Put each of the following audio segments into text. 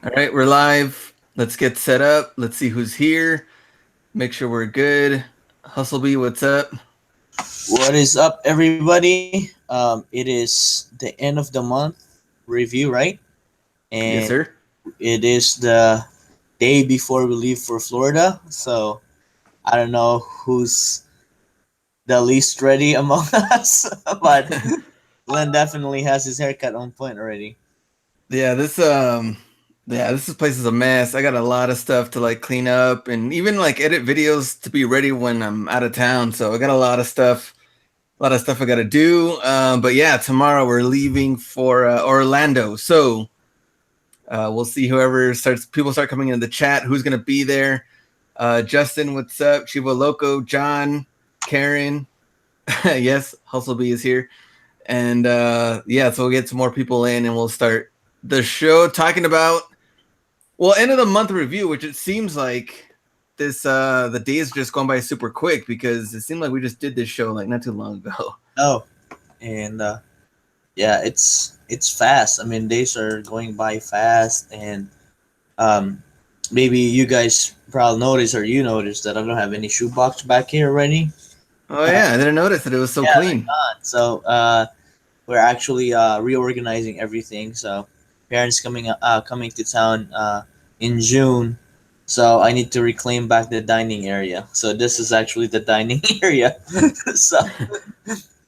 All right, we're live. Let's get set up. Let's see who's here. Make sure we're good. Hustlebee, what's up? What is up, everybody? It is the end of the month review, right? Yes, And sir. it is the day before we leave for Florida. So I don't know who's the least ready among us, but Glenn definitely has his haircut on point already. Yeah, this place is a mess. I got a lot of stuff to like clean up and even like edit videos to be ready when I'm out of town. So I got a lot of stuff I got to do. But yeah, tomorrow we're leaving for Orlando. So we'll see people start coming into the chat. Who's gonna be there? Justin, what's up? Chivo Loco, John, Karen. Yes, Hustlebee is here. And yeah, so we'll get some more people in and we'll start the show talking about end of the month review, which it seems like the days just gone by super quick because it seemed like we just did this show like not too long ago. Oh, and yeah, it's fast. I mean, days are going by fast, and um, maybe you guys probably noticed or you noticed that I don't have any shoebox back here already. Oh yeah, I didn't notice that it was so Yeah, they're clean. gone. So we're actually reorganizing everything. So parents coming to town in June. So I need to reclaim back the dining area. So this is actually the dining area. So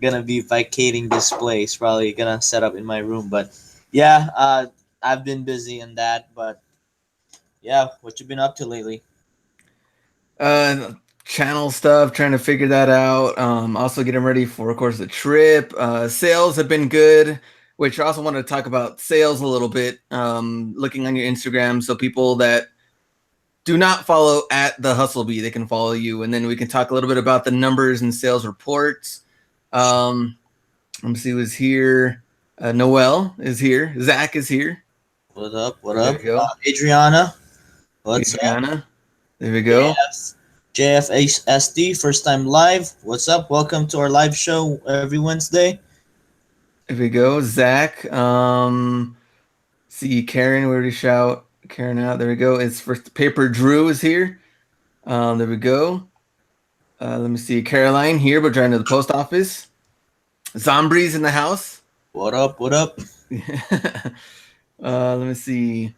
gonna be vacating this place. Probably gonna set up in my room. But yeah, I've been busy in that. But yeah, what you been up to lately? Uh, Channel stuff, trying to figure that out. Also getting ready for, of course, the trip. Sales have been good, which I also want to talk about sales a little bit. Looking on your Instagram, so people that do not follow at the Hustle Bee, they can follow you, and then we can talk a little bit about the numbers and sales reports. Um, let me see who's here. Noel is here. Zach is here. What up? What There up? we go. Adriana, what's up? Adriana. There we go. JF, JFHSD, first time live. What's up? Welcome to our live show every Wednesday. There we go. Zach. See Karen. We already shout Karen out. There we go. It's first paper. Drew is here. There we go. Let me see Caroline here, but trying to the post office. Zombrie's in the house. What up? What up? Let me see.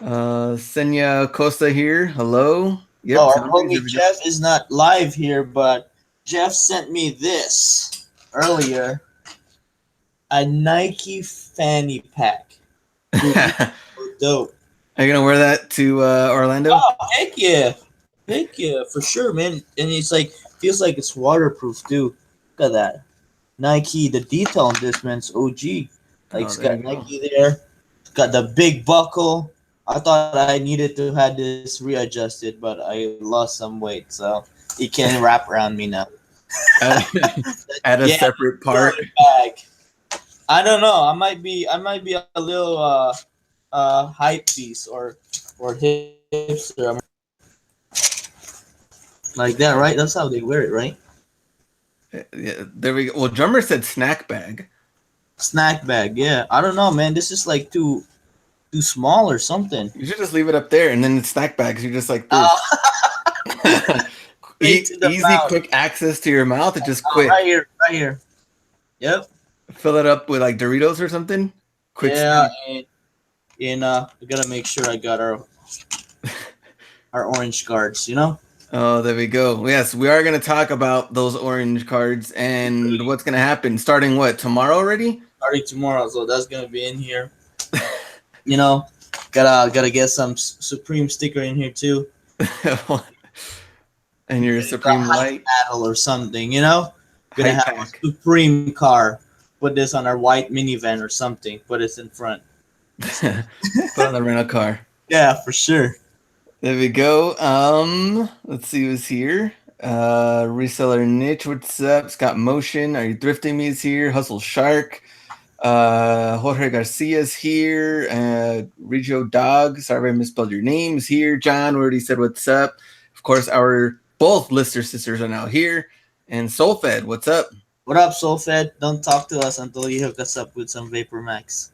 Senya Costa here. Hello. Yep. Oh, our Zombrie's. homie There we go. Jeff is not live here, but Jeff sent me this earlier a Nike fanny pack. Dude, so dope. Are you gonna wear that to Orlando? Oh, heck yeah. Heck yeah, for sure, man. And it's like, feels like it's waterproof, too. Look at that. Nike, the detail on this, man, it's OG. Like, Oh, it's there got you go. Nike there. It's got the big buckle. I thought I needed to have this readjusted, but I lost some weight, so it can wrap around me now. At, at a Yeah, separate still part. in the bag. I don't know. I might be a little hype beast or hipster. Like that, right? That's how they wear it, right? Yeah, there we go. Well, Drummer said snack bag. Snack bag, yeah. I don't know, man. This is like too small or something. You should just leave it up there, and then it's snack bags. You're just like Uh, this. Straight to the Easy, mouth. quick access to your mouth. It just quick. Right here, right here. Yep. Fill it up with like Doritos or something. Quick Yeah, snack. and I gotta make sure I got our orange cards. You know. Oh, there we go. Yes, we are going to talk about those orange cards and what's going to happen starting what tomorrow already. Starting tomorrow, so that's gonna be in here. You know, gotta get some Supreme sticker in here too. And your It's a Supreme hype Light battle or something. You know, gonna hype have a pack. Supreme car. Put this on our white minivan or something. Put this in front. Put on the rental car. Yeah, for sure. There we go. Let's see who's here. Reseller Niche, what's up? Scott Motion, are you thrifting me is here? Hustle Shark. Jorge Garcia's here. Regio Dog, sorry if I misspelled your name, is here. John, we already said what's up. Of course, our both Lister sisters are now here. And Soulfed, what's up? What up, Soulfed? Don't talk to us until you hook us up with some Vapor Max.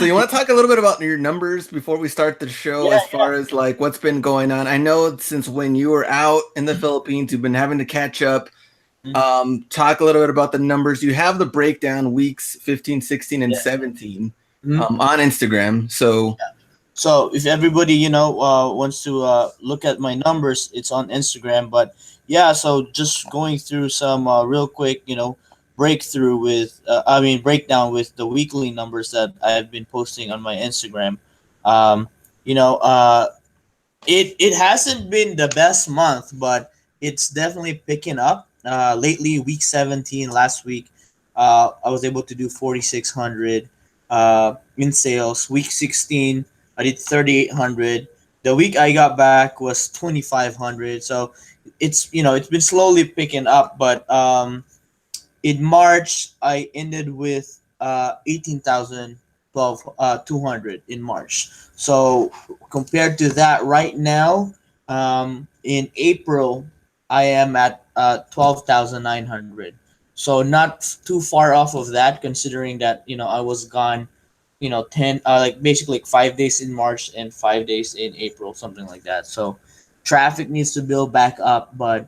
So you want to talk a little bit about your numbers before we start the show, Yeah, as far as like what's been going on? I know since when you were out in the yeah. Philippines, you've been having to catch up. Mhm. Talk a little bit about the numbers. You have the breakdown weeks 15, 16, and Yeah. 17 Mhm. on Instagram. So, So if everybody wants to look at my numbers, it's on Instagram. But yeah, so just going through some real quick, breakthrough with I mean breakdown with the weekly numbers that I've been posting on my Instagram. Um, you know, it hasn't been the best month, but it's definitely picking up. Lately, week 17 last week, I was able to do 4,600 in sales. Week 16, I did 3,800. The week I got back was 2,500. So it's been slowly picking up, but in March, I ended with 18,000 200 in March. So compared to that, right now, in April, I am at 12,900. So not too far off of that, considering that I was gone, 10 like basically like 5 days in March and 5 days in April, something like that. So traffic needs to build back up, but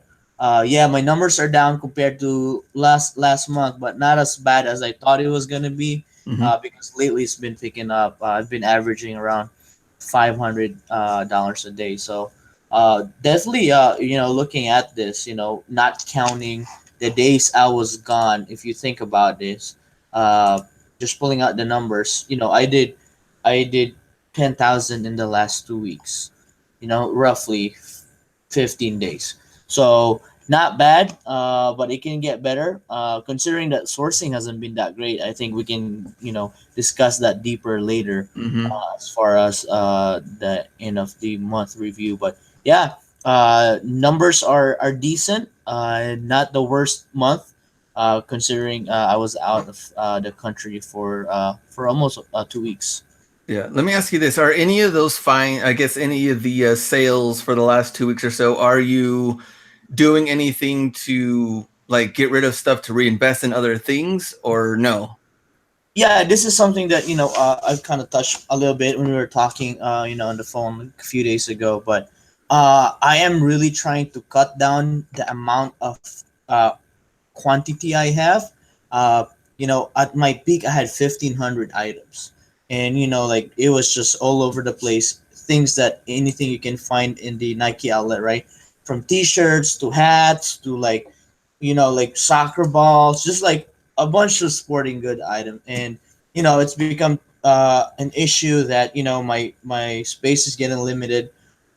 yeah, my numbers are down compared to last month, but not as bad as I thought it was gonna be. mhm. Because lately it's been picking up. I've been averaging around $500 a day. So definitely, looking at this, not counting the days I was gone. If you think about this, uh, just pulling out the numbers, I did 10,000 in the last 2 weeks. Roughly 15 days. So not bad, but it can get better. Considering that sourcing hasn't been that great, I think we can discuss that deeper later, Mhm. as far as the end of the month review. But yeah, numbers are decent. Not the worst month. Considering I was out of the country for almost 2 weeks. Yeah. Let me ask you this: are any of those fine? I guess any of the sales for the last 2 weeks or so? Are you doing anything to like get rid of stuff to reinvest in other things, or no? Yeah, this is something that I've kind of touched a little bit when we were talking on the phone like a few days ago. But I am really trying to cut down the amount of uh, quantity I have. uh, at my peak I had 1,500 items, and like it was just all over the place, things that anything you can find in the Nike outlet, right? From t-shirts to hats to like like soccer balls, just like a bunch of sporting good items. And it's become an issue that my space is getting limited.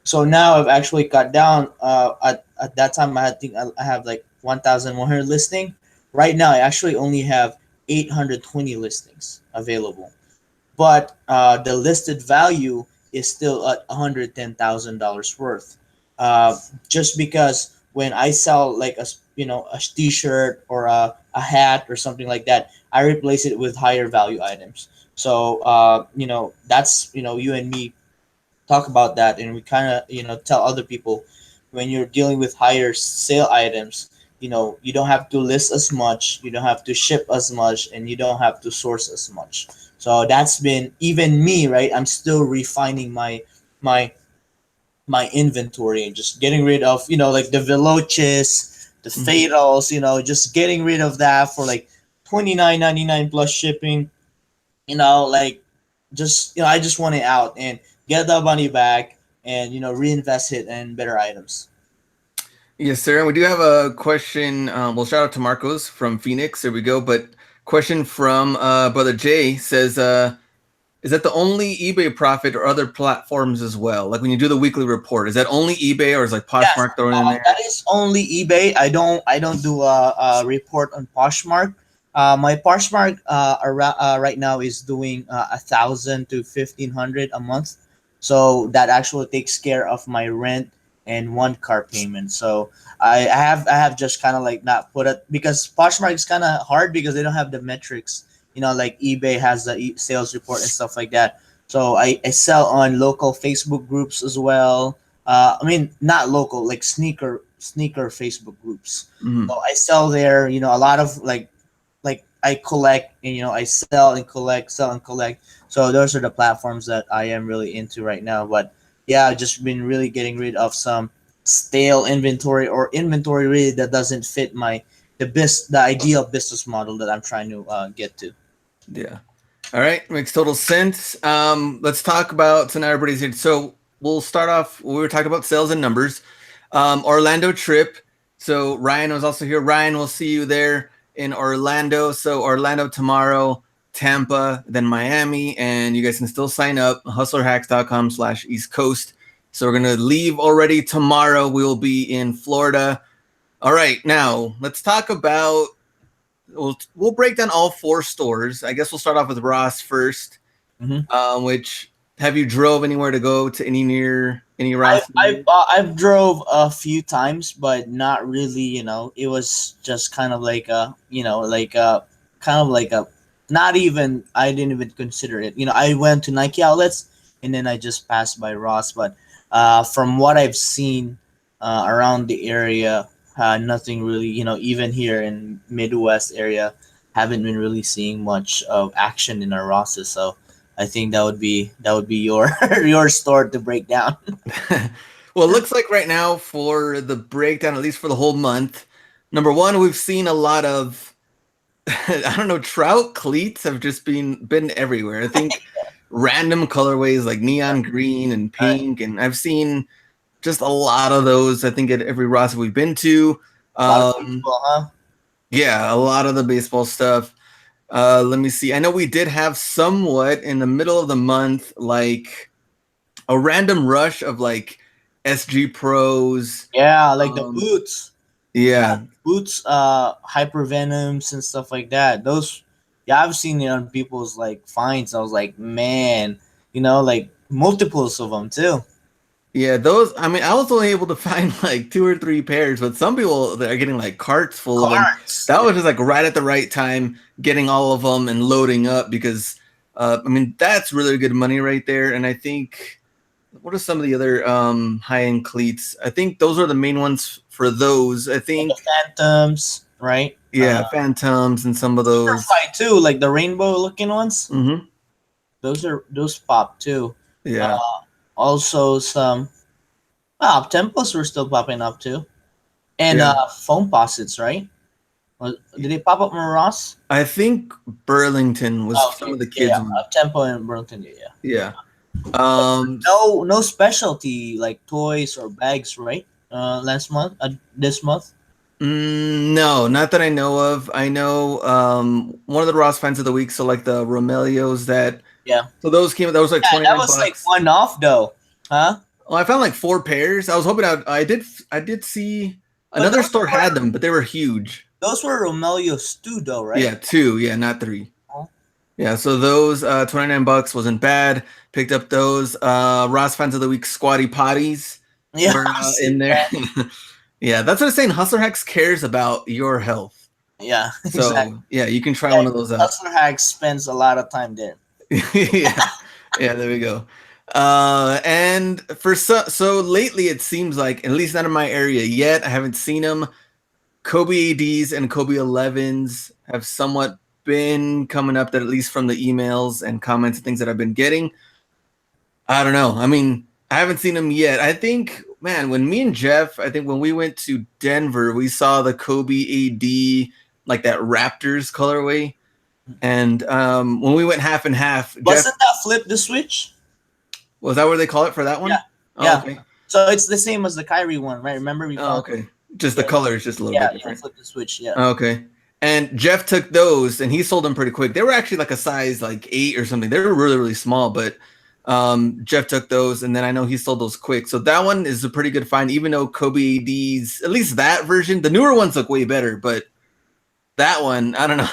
So now I've actually cut down. At that time, I have like 1,100 listing. Right now, I actually only have 820 listings available, but the listed value is still at $110,000 worth. Uh, just because when I sell like a t-shirt or a hat or something like that, I replace it with higher value items. So that's you and me talk about that, and we kind of tell other people, when you're dealing with higher sale items, you don't have to list as much, you don't have to ship as much, and you don't have to source as much. So that's been, even me, right? I'm still refining my my inventory and just getting rid of like the veloces, the Mhm. fatals, just getting rid of that for like 29.99 plus shipping. Like, just I just want it out and get the money back, and reinvest it in better items. Yes, sir. And we do have a question. Well, shout out to Marcos from Phoenix. There we go. But question from brother Jay says, "Is that the only eBay profit, or other platforms as well? Like when you do the weekly report, is that only eBay, or is like Yes, Poshmark thrown in that there?" is only eBay. I don't do a report on Poshmark. My Poshmark right now is doing 1,000 to 1,500 a month, so that actually takes care of my rent and one car payment. So I have just kind of like not put it, because Poshmark is kind of hard because they don't have the metrics. Like eBay has the sales report and stuff like that. So I sell on local Facebook groups as well. I mean, not local, like sneaker Facebook groups. Mhm. So I sell there. A lot of like I collect and I sell and collect, sell and collect. So those are the platforms that I am really into right now. But yeah, I've just been really getting rid of some stale inventory or inventory really that doesn't fit the ideal business model that I'm trying to get to. Yeah. All right, makes total sense. Let's talk about, so now everybody's here. So we'll start off. We were talking about sales and numbers. Orlando trip. So Ryan was also here. Ryan, we'll see you there in Orlando. So Orlando tomorrow, Tampa, then Miami, and you guys can still sign up. Hustlerhacks.com/East Coast. So we're gonna leave already tomorrow. We will be in Florida. All right, now let's talk about. We'll break down all four stores. I guess we'll start off with Ross first. Hmm. Which have you drove anywhere to go to any I've Ross? I've uh, I've drove a few times, but not really. It was just kind of like kind of like a, not even. I didn't even consider it. I went to Nike outlets and then I just passed by Ross. But from what I've seen around the area, nothing really. Even here in Midwest area, haven't been really seeing much of action in our Rosses. So I think that would be your your store to break down. Well, it looks like right now for the breakdown, at least for the whole month, number one, we've seen a lot of I don't know, trout cleats have just been everywhere. I think random colorways like neon green and Uh, pink, and I've seen just a lot of those. I think at every Ross we've been to. a lot of Um, baseball, huh? yeah, a lot of the baseball stuff. Let me see. I know we did have somewhat in the middle of the month, like a random rush of like SG Pros. Yeah, like the Um, boots. Yeah, yeah, boots, hyper venoms and stuff like that. Those, yeah, I've seen it on people's like finds. I was like, man, like multiples of them too. yeah. Those. I mean, I was only able to find like two or three pairs, but some people that are getting like carts full of them. Carts. That was just like right at the right time, getting all of them and loading up because, I mean, that's really good money right there. And I think what are some of the other high end cleats? I think those are the main ones for those. I And the think phantoms, right? yeah, Phantoms and some of Super those. fly too, like the rainbow looking ones. Hmm. Those pop too. Yeah, Uh, Also some up tempos were still popping up too, and yeah. foam posits, right? Did they pop up in Ross? I think Burlington was Oh, some okay, of the yeah, kids yeah. one. Up tempo in Burlington, yeah, yeah. Yeah. No specialty like toys or bags, right? Last month, this month. No, not that I know of. I know one of the Ross finds of the week, so like the Romelios that Yeah, so those came that was like yeah, that 29 was like bucks. one off though, huh? Well, I found like four pairs. I was hoping I did see But another store had them, but they were huge. those were Romelios too, though, right? Yeah, two, yeah, not three. Oh. Yeah, so those 29 bucks wasn't bad. Picked up those Ross finds of the week squatty potties Yeah, were I've in seen there. that. Yeah, that's what I'm saying. Hustler Hacks cares about your health. Yeah, exactly. So yeah, you can try Yeah, one of those out. Hustler Hack spends a lot of time there. Yeah, yeah, there we go. And for so lately, it seems like at least not in my area yet. I haven't seen them. Kobe ADs and Kobe 11s have somewhat been coming up that at least from the emails and comments and things that I've been getting. I don't know. I mean, I haven't seen them yet. I think, man, when me and Jeff, I think when we went to Denver, we saw the Kobe AD, like that Raptors colorway. And when we went half and half, Jeff, Wasn't that flip the switch? was that where they call it for that Yeah, one? Oh, yeah. okay. So it's the same as the Kyrie one, right? Remember we Oh, found? okay. Just the Yeah, color is just a little bit yeah. different. Flip the switch. Yeah. Oh, okay. And Jeff took those and he sold them pretty quick. They were actually like a size like 8 or something. They were really, really small, but Jeff took those and then I know he sold those quick. So that one is a pretty good find, even though Kobe ADs, at least that version, the newer ones look way better, but that one, I don't know.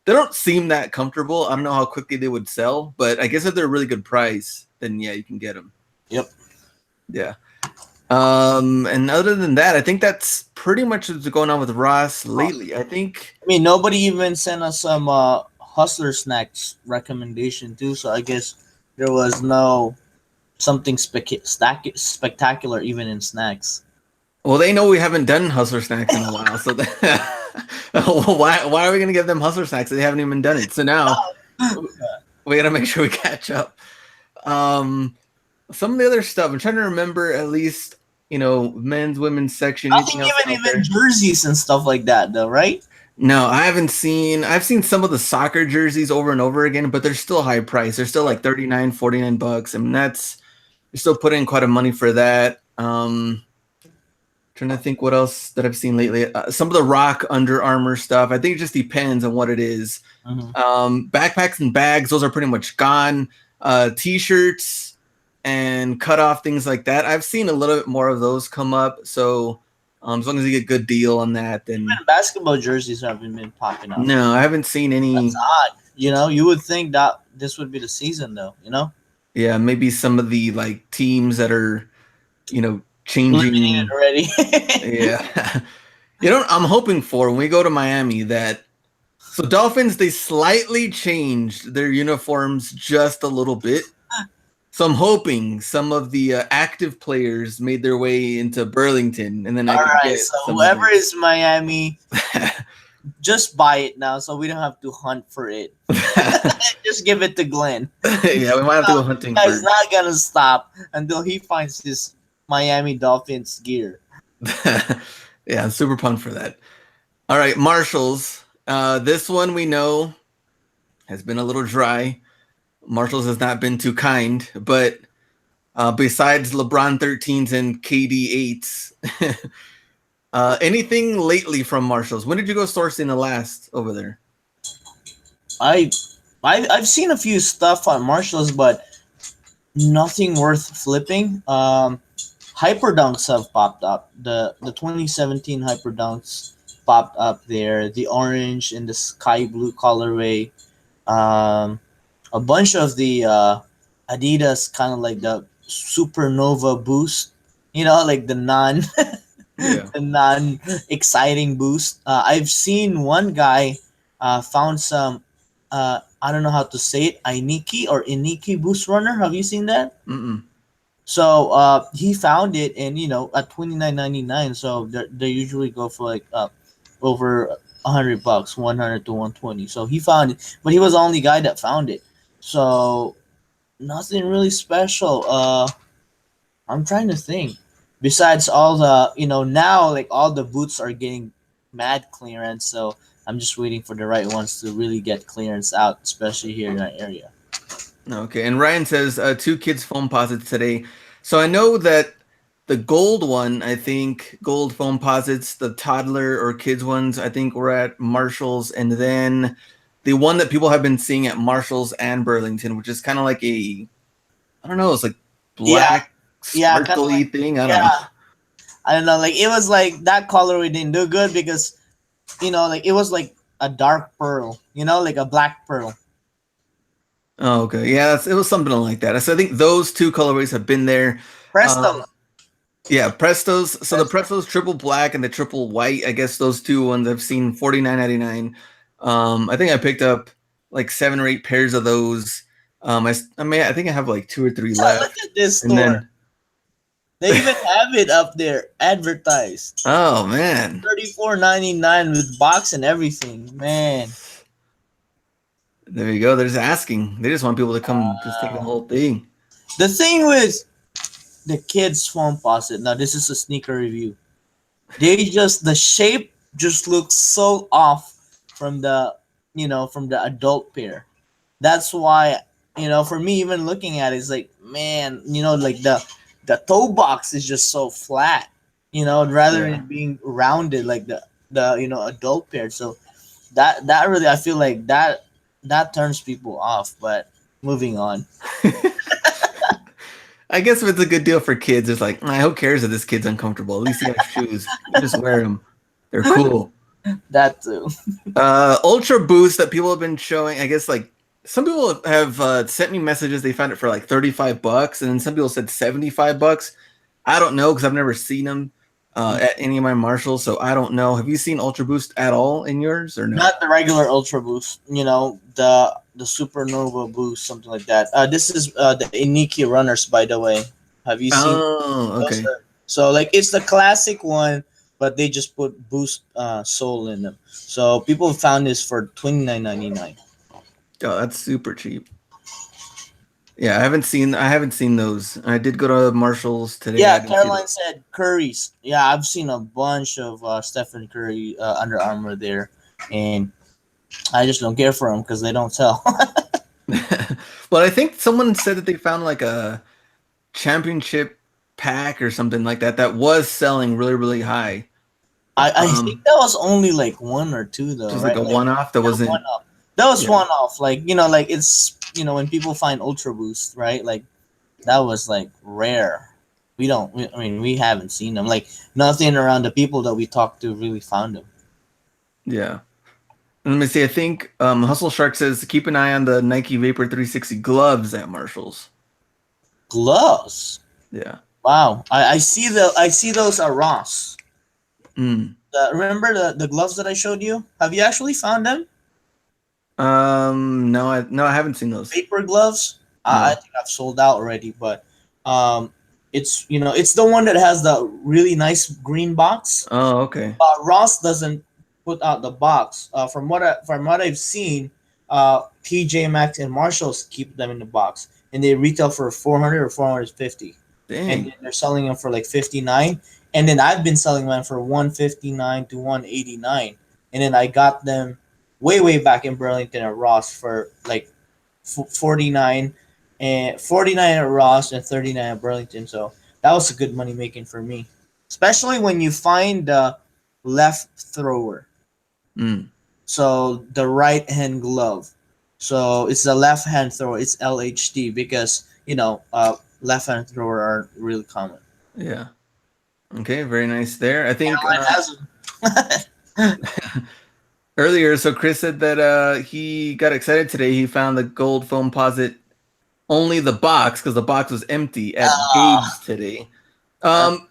They don't seem that comfortable. I don't know how quickly they would sell, but I guess if they're a really good price, then yeah, you can get them. Yep. Yeah. And other than that, I think that's pretty much what's going on with Ross lately. I think I mean, nobody even sent us some Hustler snacks recommendation too. So I guess there was no something spectacular even in snacks. well, they know we haven't done Hustler Snacks in a while, so Why are we gonna give them hustler snacks? They haven't even done it. So now we gotta make sure we catch up. Um, some of the other stuff. I'm trying to remember at least, men's, women's section. Nothing Anything else out even there? jerseys and stuff like that though, right? No, I haven't seen. I've seen some of the soccer jerseys over and over again, but they're still high price. They're still like 39, 49 bucks. I mean, that's you're still putting quite a money for that. Trying to think what else that I've seen lately. Some of the Rock Under Armour stuff. I think it just depends on what it is. Mm-hmm. Backpacks and bags, those are pretty much gone. T-shirts and cut off things like that. I've seen a little bit more of those come up. So as long as you get a good deal on that, then Even basketball jerseys haven't been popping up. no, I haven't seen any. That's odd. You would think that this would be the season though. Yeah, maybe some of the like teams that are, Limiting it changing. already. Yeah. I'm hoping for when we go to Miami that so Dolphins they slightly changed their uniforms just a little bit. So I'm hoping some of the active players made their way into Burlington, and then I All could right, get so some of whoever it. is Miami, just buy it now, so we don't have to hunt for it. Just give it to Glenn. Yeah, we might have to go hunting He's for. not gonna stop until he finds his Miami Dolphins gear. Yeah, I'm super pumped for that. All right, Marshalls. This one we know has been a little dry. Marshalls has not been too kind, but besides LeBron 13s and KD 8s, anything lately from Marshalls? When did you go sourcing the last over there? I, I've seen a few stuff on Marshalls, but nothing worth flipping. Hyperdunks have popped up. The 2017 Hyperdunks popped up there. The orange and the sky blue colorway. A bunch of the Adidas kind of like the Supernova boost. Like the non Yeah. the non exciting boost. I've seen one guy found some. I don't know how to say it. Iniki boost runner. Have you seen that? Mm-mm. So he found it, and at $29.99. So they usually go for like over $100, 100 to 120. So he found it, but he was the only guy that found it. So nothing really special. I'm trying to think. Besides all the now like all the boots are getting mad clearance. So I'm just waiting for the right ones to really get clearance out, especially here in our area. Okay, and Ryan says 2 kids foam posits today. So I know that the gold one, I think gold foam posits, the toddler or kids ones, I think were at Marshalls, and then the one that people have been seeing at Marshalls and Burlington, which is kind of like I don't know, it's like Yeah, black yeah, kind of sparkly like thing. I don't know. yeah. I don't know. Like it was like that colorway didn't do good because like it was like a dark pearl. Like a black pearl. Oh, okay, yeah, it was something like that. So I think those 2 colorways have been there. Presto. Um, Yeah, Prestos. So the Prestos triple black and the triple white. I guess those 2 ones I've seen $49.99. I think I picked up like 7 or 8 pairs of those. I think I have like 2 or 3 So look left. at this And store. then, They even have it up there advertised. oh man, $34.99 with box and everything. Man. there you go. They're just asking. They just want people to come just take the whole thing. The thing with the kids foam faucet. Now this is a sneaker review. The shape just looks so off from the adult pair. That's why for me even looking at it, it's like, man, like the toe box is just so flat. Rather than Yeah. it being rounded like the adult pair. So that really, I feel like that turns people off. But moving on. I guess if it's a good deal for kids, it's like, who cares if this kid's uncomfortable? At least he has shoes. You just wear them. They're cool. That too. Ultra Boost that people have been showing. I guess like some people have sent me messages. They found it for like $35, and then some people said $75. I don't know because I've never seen them at any of my Marshalls, so I don't know. Have you seen Ultra Boost at all in yours or no? Not the regular Ultra Boost. The Supernova Boost, something like that. This is the Iniki runners, by the way. Have you seen Oh, those? okay. So like it's the classic one but they just put Boost sole in them. So people found this for $29.99. Oh, that's super cheap. Yeah, I haven't seen those. I did go to Marshalls today. I Yeah, didn't see Caroline those. said Curry's. Yeah, I've seen a bunch of Stephen Curry Under Armour there, and I just don't care for them because they don't sell. Well, I think someone said that they found like a championship pack or something like that that was selling really, really high. I think that was only like one or two though, Just like right? a Like one-off that yeah, one wasn't. off. That was Yeah, one off. Like like it's when people find Ultra Boost, right? Like that was like rare. I mean, we haven't seen them. Like nothing around the people that we talked to really found them. yeah. Let me see. I think Hustle Shark says keep an eye on the Nike Vapor 360 gloves at Marshalls. Gloves. Yeah. Wow, I see those at Ross. Mm. Remember the gloves that I showed you? Have you actually found them? No, I haven't seen those. Vapor gloves. I No. think I've sold out already, but it's it's the one that has the really nice green box. Oh, okay. Ross doesn't put out the box. From what I've seen, TJ Maxx and Marshalls keep them in the box, and they retail for 400 or 450, and then Dang. they're selling them for like 59. And then I've been selling mine for 159 to 189, and then I got them way back in Burlington at Ross for like 49 and 49 at Ross and 39 at Burlington. So that was a good money making for me, especially when you find the left thrower. Mm. So the right hand glove. So it's the left hand thrower. It's LHD because left hand thrower are really common. Yeah. Okay. Very nice there. I think Caroline has them. earlier, so Chris said that he got excited today. He found the gold foam posit only the box because the box was empty at Gabe's today. Uh, Um,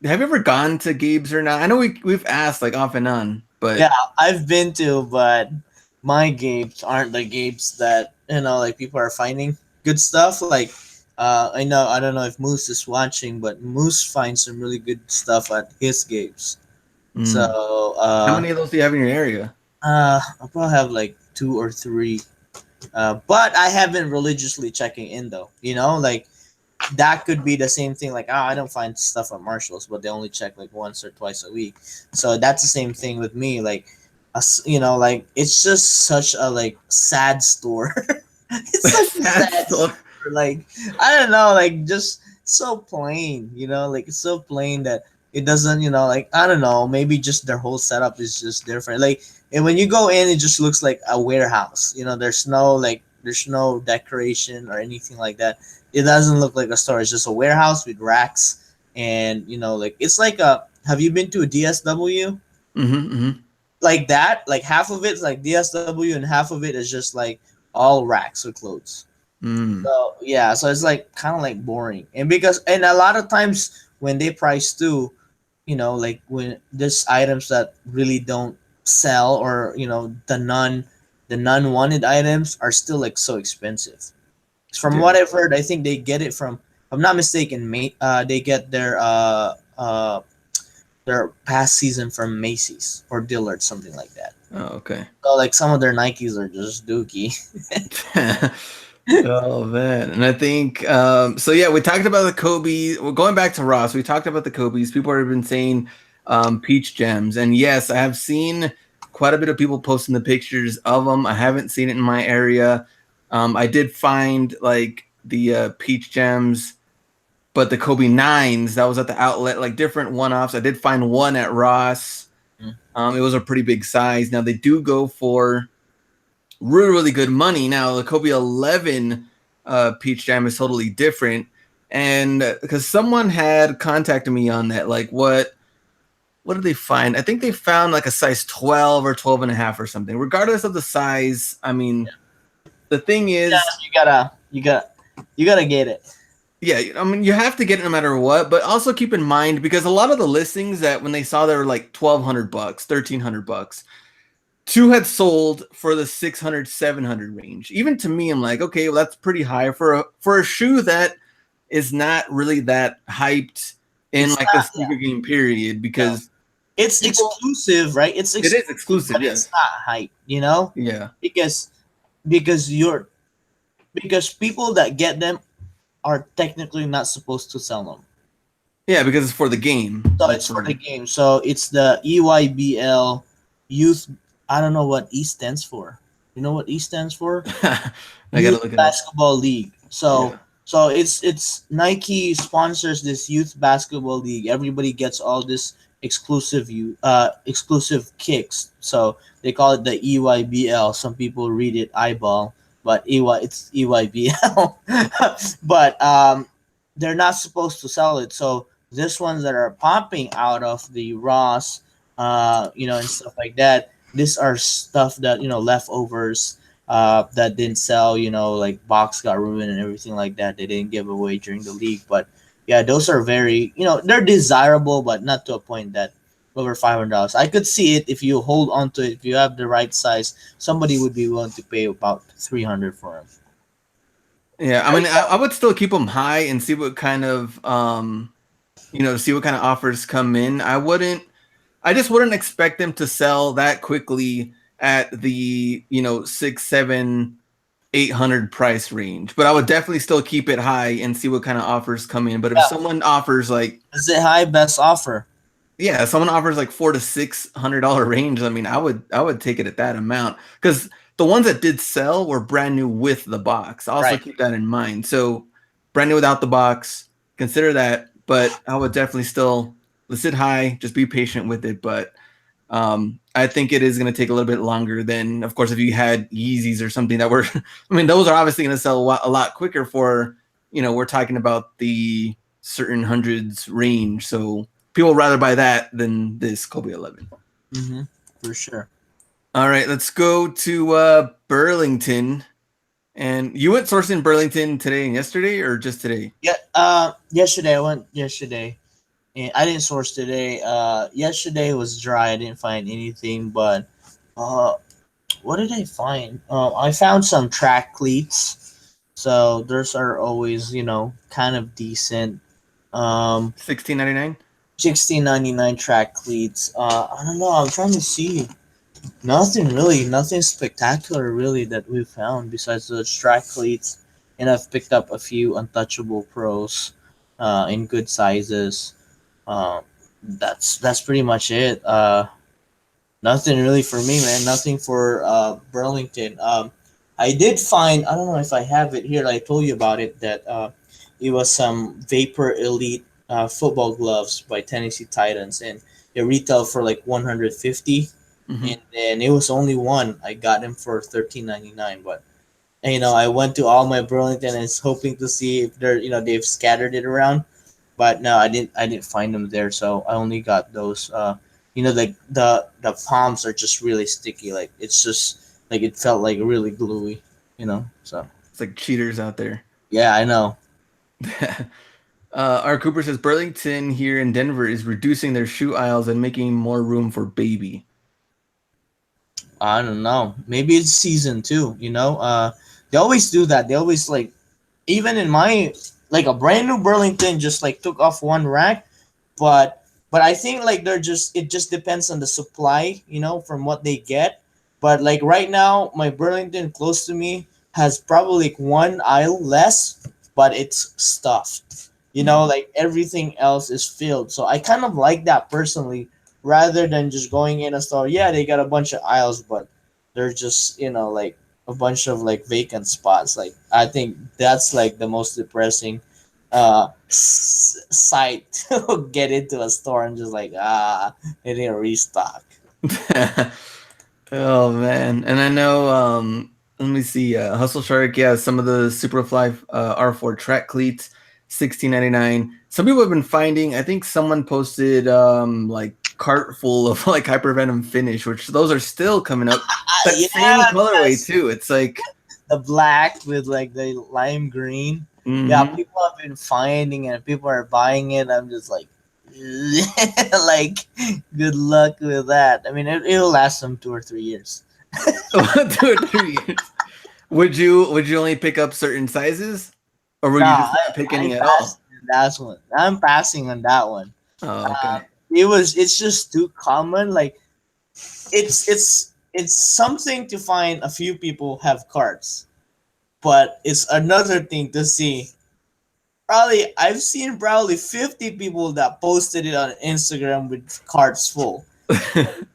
have you ever gone to Gabe's or not? I know we've asked like off and on, yeah, but I've been to, but my gapes aren't the gapes that like people are finding good stuff. Like, I don't know if Moose is watching, but Moose finds some really good stuff at his gapes. mm, So, how many of those do you have in your area? I'll probably have like two or three. But I haven't religiously checking in though. Like that could be the same thing. Like, I don't find stuff at Marshalls, but they only check like once or twice a week. So that's the same thing with me. Like, like it's just such a like sad store. It's such a That's sad store. Like, I don't know, like just so plain. Like it's so plain that it doesn't. Like I don't know, maybe just their whole setup is just different. Like, and when you go in, it just looks like a warehouse. There's no decoration or anything like that. It doesn't look like a store. It's just a warehouse with racks, and like it's like a. Have you been to a DSW? mm-hmm, mm-hmm. Like that? Like half of it's like DSW, and half of it is just like all racks with clothes. Mm, So yeah, so it's like kind of like boring, and a lot of times when they price too, like when there's items that really don't sell, or the non wanted items are still like so expensive. From yeah. what I've heard, I think they get it from, if I'm not mistaken, they get their past season from Macy's or Dillard, something like that. Oh, okay. So like some of their Nikes are just dookie. Oh man, and I think so. Yeah, we talked about the Kobe. We're going back to Ross. We talked about the Kobe's. People have been saying peach gems, and yes, I have seen quite a bit of people posting the pictures of them. I haven't seen it in my area. I did find like the peach gems, but the Kobe nines that was at the outlet, like different one offs. I did find one at Ross. It was a pretty big size. Now they do go for really, really good money. Now the Kobe 11 peach jam is totally different, and because someone had contacted me on that, like what did they find? I think they found like a size 12 or 12 and a half or something. Regardless of the size, I mean, the thing Yeah, is, you gotta get it. yeah, I mean, you have to get it no matter what, but also keep in mind because a lot of the listings that when they saw they were like 1,200 bucks, 1,300 bucks, two had sold for the 600, 700 range. Even to me, I'm like, okay, well, that's pretty high for a shoe that is not really that hyped in It's like the not. Yeah. sneaker game period No. because it's People, exclusive, right? It's it is exclusive, exclusive, but it's yes. not hype, Yeah. because because you're because people that get them are technically not supposed to sell them. Yeah, because it's for the game. So it's That's for the right. game. So it's the EYBL youth. I don't know what E stands for. You know what E stands for? I gotta Youth look it up. Basketball League. So Yeah. so it's Nike sponsors this youth basketball league. Everybody gets all this exclusive kicks. So they call it the EYBL. Some people read it eyeball, but it's EYBL. But they're not supposed to sell it. So this ones that are popping out of the Ross, and stuff like that. These are stuff that leftovers that didn't sell. Like box got ruined and everything like that. They didn't give away during the league, but yeah, those are very they're desirable, but not to a point that over $500. I could see it if you hold on to it. If you have the right size, somebody would be willing to pay about 300 for them. Yeah, I mean, I would still keep them high and see what kind of, see what kind of offers come in. I just wouldn't expect them to sell that quickly at the, 6, 7, 800 price range. But I would definitely still keep it high and see what kind of offers come in. But if Yeah, someone offers like, is it high best offer? yeah, someone offers like $400 to $600 range. I mean, I would take it at that amount because the ones that did sell were brand new with the box. Also Right. keep that in mind. So brand new without the box, consider that. But I would definitely still let's sit high, just be patient with it. But I think it is going to take a little bit longer than, of course, if you had Yeezys or something that were. I mean, those are obviously going to sell a lot quicker for. We're talking about the certain hundreds range, so people rather buy that than this Kobe 11. Mm-hmm. For sure. All right, let's go to Burlington. And you went sourcing Burlington today and yesterday, or just today? Yeah. Yesterday I went yesterday, and I didn't source today. Yesterday was dry. I didn't find anything, but uh, what did I find? I found some track cleats. So those are always kind of decent. 16.99. 16.99 track cleats. I don't know. I'm trying to see. Nothing really, nothing spectacular really that we found besides the track cleats, and I've picked up a few untouchable pros, in good sizes. Uh, that's pretty much it. Nothing really for me, man. Nothing for Burlington. I did find, I don't know if I have it here. I told you about it, that it was some Vapor Elite football gloves by Tennessee Titans, and it retailed for like 150, Mm-hmm. and then it was only one. I got them for 13.99, but I went to all my Burlington and was hoping to see if they've scattered it around, but no, I didn't find them there. So I only got those. The palms are just really sticky. Like it's just like it felt like really gluey. So It's like cheaters out there. yeah, I know. R. Cooper says Burlington here in Denver is reducing their shoe aisles and making more room for baby. I don't know. Maybe it's season two. They always do that. They always like, even in my, like, a brand new Burlington just like took off one rack, but I think like it just depends on the supply, from what they get. But like right now, my Burlington close to me has probably like one aisle less, but it's stuffed. Like everything else is filled. So I kind of like that personally, rather than just going in a store. Yeah, they got a bunch of aisles, but they're just like a bunch of like vacant spots. Like I think that's like the most depressing sight to get into a store and just like they didn't restock. Oh man, and I know. Let me see. Hustle Shark, yeah, some of the Superfly R4 track cleats, 16.99. Some people have been finding. I think someone posted like cart full of like hypervenom finish, which those are still coming up. That same colorway Yes, too. It's like, the black with like the lime green. Yeah, mm-hmm. people have been finding it and people are buying it. I'm just like, like, good luck with that. I mean, it'll last them 2 or 3 years. 2 or 3 years. Would you only pick up certain sizes, or would No, you just not pick I any at all? passed on that one. I'm passing on that one. Oh, Uh, okay. It's just too common. Like it's something to find a few people have carts, but it's another thing to see. Probably I've seen probably 50 people that posted it on Instagram with carts full.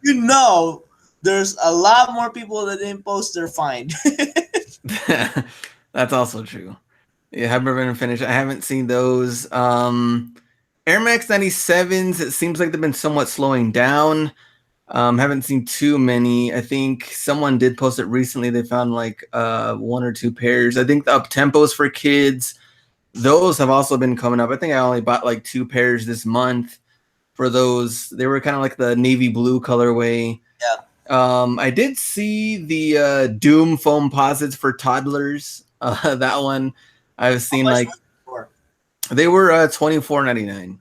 You know, there's a lot more people that didn't post their find. That's also true. Yeah, have never been finished. I haven't seen those. Air Max 97s, it seems like they've been somewhat slowing down. Haven't seen too many. I think someone did post it recently. They found like one or two pairs. I think the up tempos for kids, those have also been coming up. I think I only bought like two pairs this month for those. They were kind of like the navy blue colorway. Yeah. I did see the Doom foam posits for toddlers. That one I've How seen much like was it for? they were $24.99.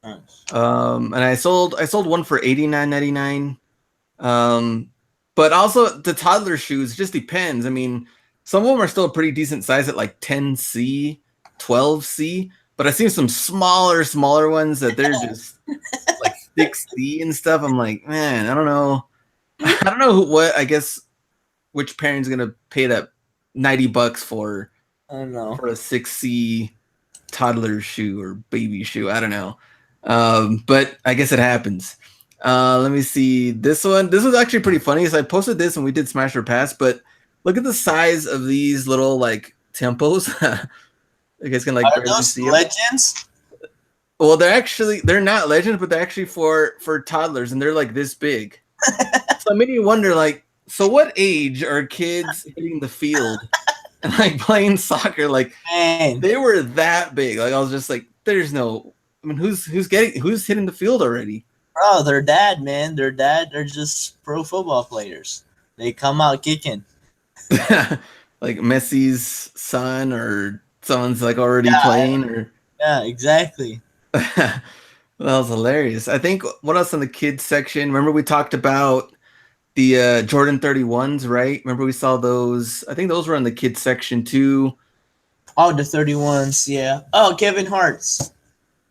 Nice. And I sold one for $89.99. Um, but also the toddler shoes just depends. I mean, some of them are still pretty decent size at like 10C, 12C, but I've seen some smaller ones that they're just like 6C and stuff. I'm like, man, I don't know. I don't know what I guess which parent's gonna pay that $90 I don't know. for a 6C toddler shoe or baby shoe. I don't know. But I guess it happens. Let me see this one. This was actually pretty funny. So I posted this and we did Smash or Pass, but look at the size of these little like tempos. You guys can like Are barely those see them. legends? Well, they're not legends, but they're actually for toddlers, and they're like this big. So it made me wonder, like, so what age are kids hitting the field and like playing soccer? Like Man, they were that big. Like I was just like, there's no. I mean, who's hitting the field already? bro, their dad, man, their dad are just pro football players. They come out kicking. Like Messi's son or someone's like already Yeah, playing or yeah, exactly. that was hilarious. I think what else in the kids section? Remember we talked about the Jordan 31s, right? Remember we saw those? I think those were in the kids section too. Oh, the 31s, yeah. Oh, Kevin Hart's.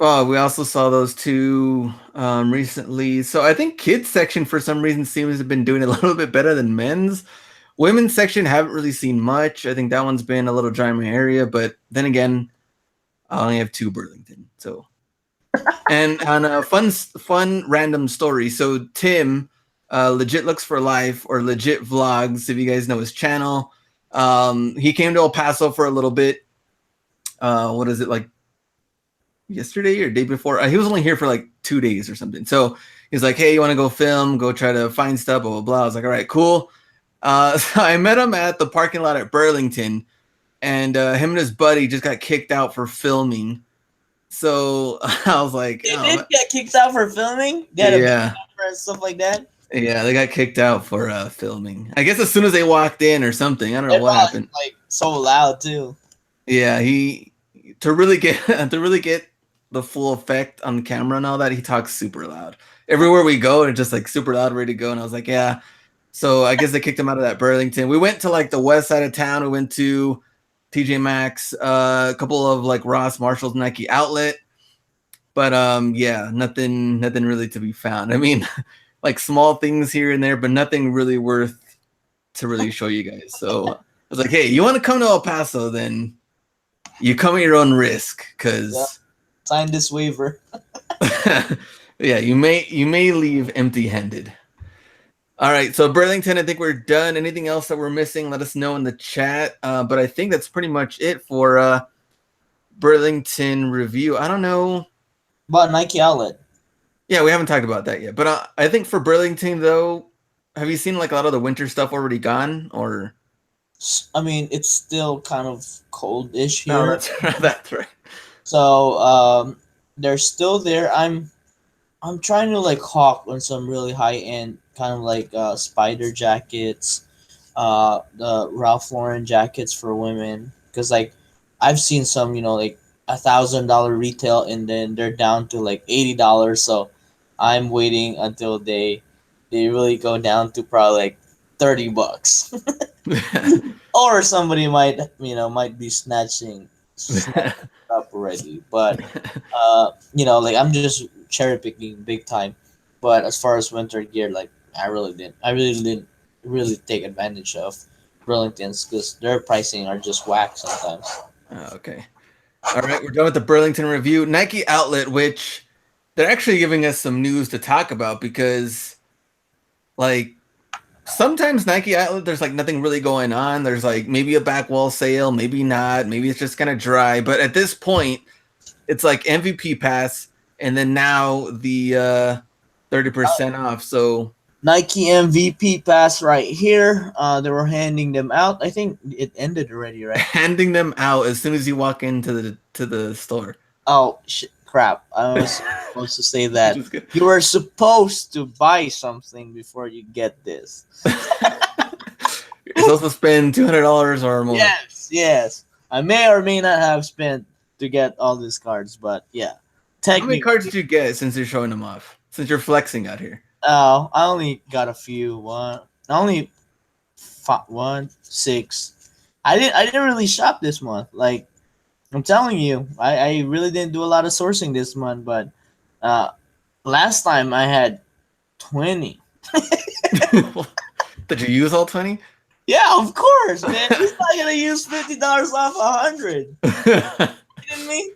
Oh, we also saw those two recently. So I think kids section for some reason seems to have been doing a little bit better than men's. Women's section haven't really seen much. I think that one's been a little dry in my area, but then again, I only have two Burlington. So and on a fun random story. So Tim, legit looks for life or legit vlogs. If you guys know his channel, he came to El Paso for a little bit. What is it like? Yesterday or day before? He was only here for like 2 days or something. So he's like, "Hey, you want to go film? Go try to find stuff." Blah blah blah. I was like, "All right, cool." So I met him at the parking lot at Burlington, and him and his buddy just got kicked out for filming. So I was like, They oh, did get kicked out for filming. They had a yeah, and stuff like that. yeah, they got kicked out for filming. I guess as soon as they walked in or something. I don't know They're what probably happened. like so loud too. Yeah, he to really get to really get the full effect on camera and all that, he talks super loud. Everywhere we go, it's just like super loud, ready to go. And I was like, yeah. So I guess they kicked him out of that Burlington. We went to like the west side of town. We went to TJ Maxx, a couple of like Ross, Marshalls, Nike outlet. But yeah, nothing really to be found. I mean, like small things here and there, but nothing really worth to really show you guys. So I was like, hey, you want to come to El Paso, then you come at your own risk, Yeah. because Sign this waiver. yeah, you may leave empty-handed. All right, so Burlington, I think we're done. Anything else that we're missing, let us know in the chat. But I think that's pretty much it for Burlington review. I don't know. But Nike outlet. Yeah, we haven't talked about that yet. But I think for Burlington, though, have you seen like a lot of the winter stuff already gone? Or I mean, it's still kind of cold-ish no, here, that's right. so they're still there. I'm trying to like hawk on some really high-end kind of like spider jackets, the Ralph Lauren jackets for women, because like I've seen some, like $1,000 retail and then they're down to like $80. So I'm waiting until they really go down to probably like $30. Or somebody might be snatching up already. But like I'm just cherry picking big time. But as far as winter gear, like I really didn't really take advantage of Burlington's because their pricing are just whack sometimes. Okay. All right, we're done with the Burlington review. Nike Outlet, which they're actually giving us some news to talk about because, like, sometimes Nike Outlet, there's like nothing really going on. There's like maybe a back wall sale, maybe not. Maybe it's just kind of dry. But at this point, it's like MVP pass, and then now the 30% off. So Nike MVP pass right here. They were handing them out. I think it ended already, right? handing them out as soon as you walk into the store. Oh shit, crap! I was supposed to say Which that is good. you were supposed to buy something before you get this. You're supposed to spend $200 or more. Yes, yes. I may or may not have spent to get all these cards, but yeah, How many cards technically, did you get since you're showing them off? Since you're flexing out here. I only got a few. I only one, six. I didn't really shop this month. Like I'm telling you, I really didn't do a lot of sourcing this month. But uh, last time I had 20. Did you use all 20? Yeah, of course, man. Who's not gonna use $50 off 100? Kidding me?